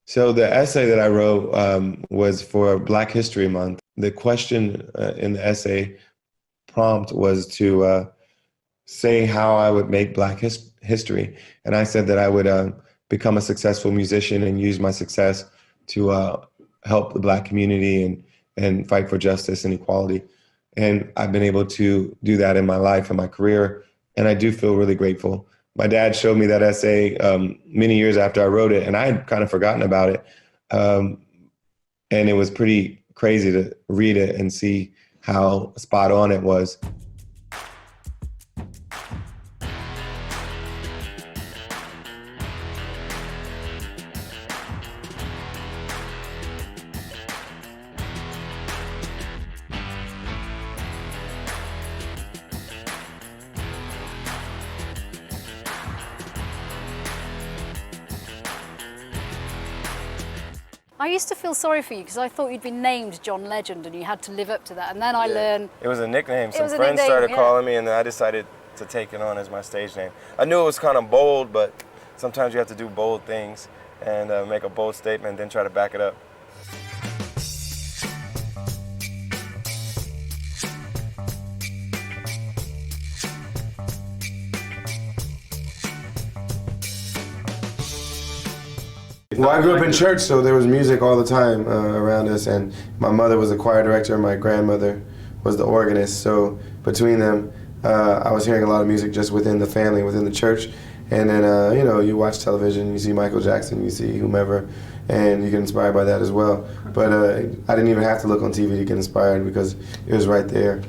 So the essay that I wrote was for Black History Month. The question in the essay prompt was to say how I would make Black history. And I said that I would become a successful musician and use my success to help the Black community and fight for justice and equality. And I've been able to do that in my life and my career. And I do feel really grateful. My dad showed me that essay many years after I wrote it, and I had kind of forgotten about it. And it was pretty crazy to read it and see how spot on it was. I used to feel sorry for you because I thought you'd been named John Legend and you had to live up to that. And then I learned... It was a nickname. Some friends started calling me, and then I decided to take it on as my stage name. I knew it was kind of bold, but sometimes you have to do bold things and make a bold statement and then try to back it up. Well, I grew up in church, so there was music all the time around us, and my mother was a choir director, my grandmother was the organist, so between them, I was hearing a lot of music just within the family, within the church, and then, you know, you watch television, you see Michael Jackson, you see whomever, and you get inspired by that as well. But I didn't even have to look on TV to get inspired because it was right there.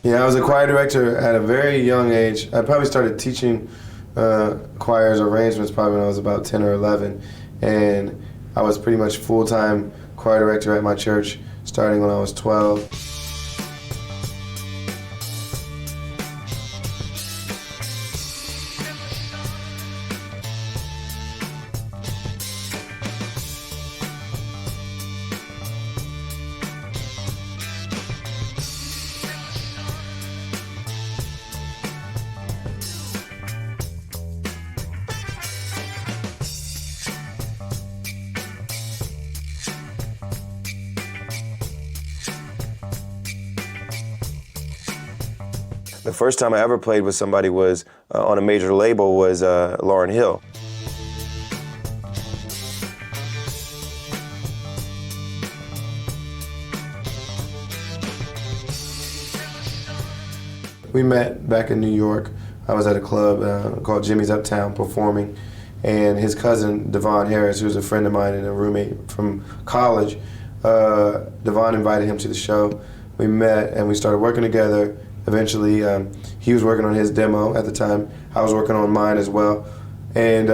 Yeah, I was a choir director at a very young age. I probably started teaching choirs arrangements probably when I was about 10 or 11. And I was pretty much full-time choir director at my church starting when I was 12. The first time I ever played with somebody was on a major label was Lauryn Hill. We met back in New York. I was at a club called Jimmy's Uptown performing, and his cousin, Devon Harris, who was a friend of mine and a roommate from college, Devon invited him to the show. We met and we started working together. Eventually, he was working on his demo at the time. I was working on mine as well. And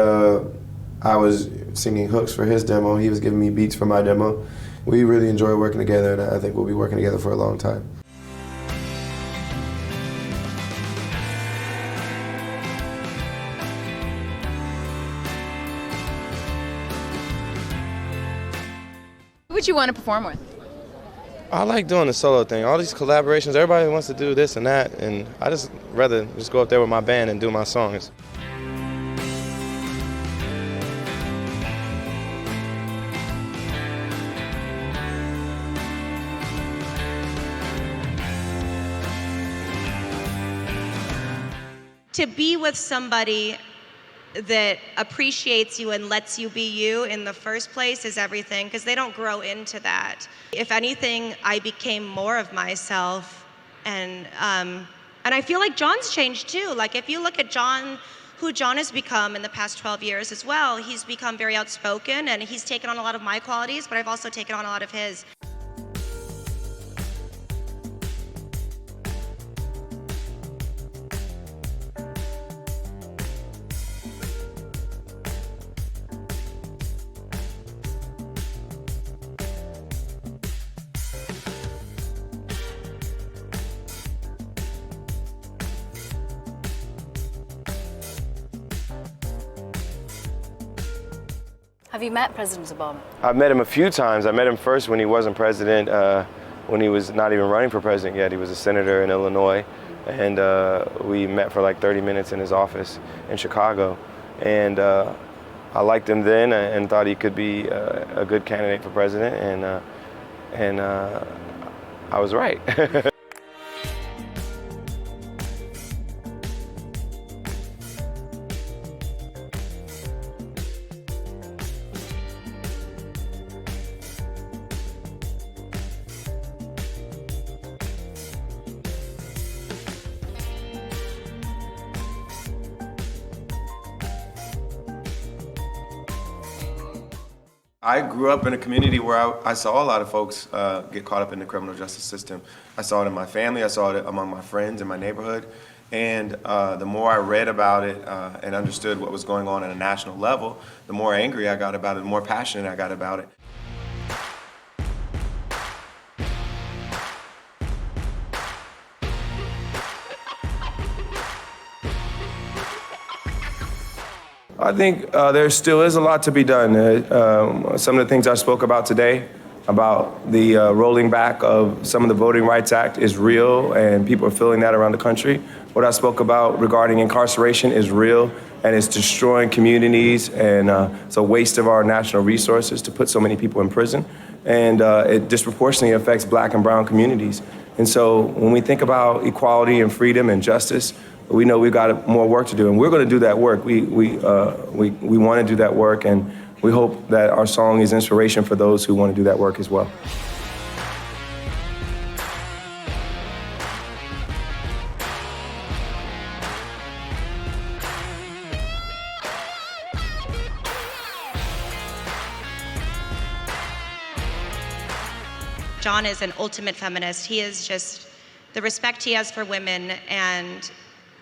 I was singing hooks for his demo. He was giving me beats for my demo. We really enjoy working together, and I think we'll be working together for a long time. Who would you want to perform with? I like doing the solo thing. All these collaborations, everybody wants to do this and that, and I just rather just go up there with my band and do my songs. To be with somebody that appreciates you and lets you be you in the first place is everything, because they don't grow into that. If anything, I became more of myself, and I feel like John's changed too. Like if you look at John, who John has become in the past 12 years as well, he's become very outspoken, and he's taken on a lot of my qualities, but I've also taken on a lot of his. Have you met President Obama? I've met him a few times. I met him first when he wasn't president when he was not even running for president yet. He was a senator in Illinois, and we met for like 30 minutes in his office in Chicago. And I liked him then and thought he could be a good candidate for president, and I was right. I grew up in a community where I saw a lot of folks get caught up in the criminal justice system. I saw it in my family, I saw it among my friends in my neighborhood, and the more I read about it and understood what was going on at a national level, the more angry I got about it, the more passionate I got about it. I think there still is a lot to be done. Some of the things I spoke about today, about the rolling back of some of the Voting Rights Act is real, and people are feeling that around the country. What I spoke about regarding incarceration is real, and it's destroying communities, and it's a waste of our national resources to put so many people in prison, and it disproportionately affects Black and brown communities. And so when we think about equality and freedom and justice, we know we've got more work to do, and we're going to do that work. We want to do that work, and we hope that our song is inspiration for those who want to do that work as well. John is an ultimate feminist. He is just the respect he has for women, and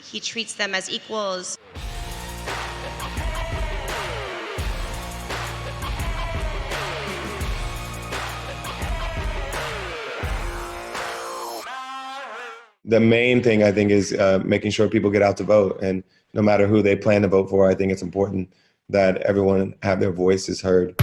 he treats them as equals. The main thing, I think, is making sure people get out to vote. And no matter who they plan to vote for, I think it's important that everyone have their voices heard.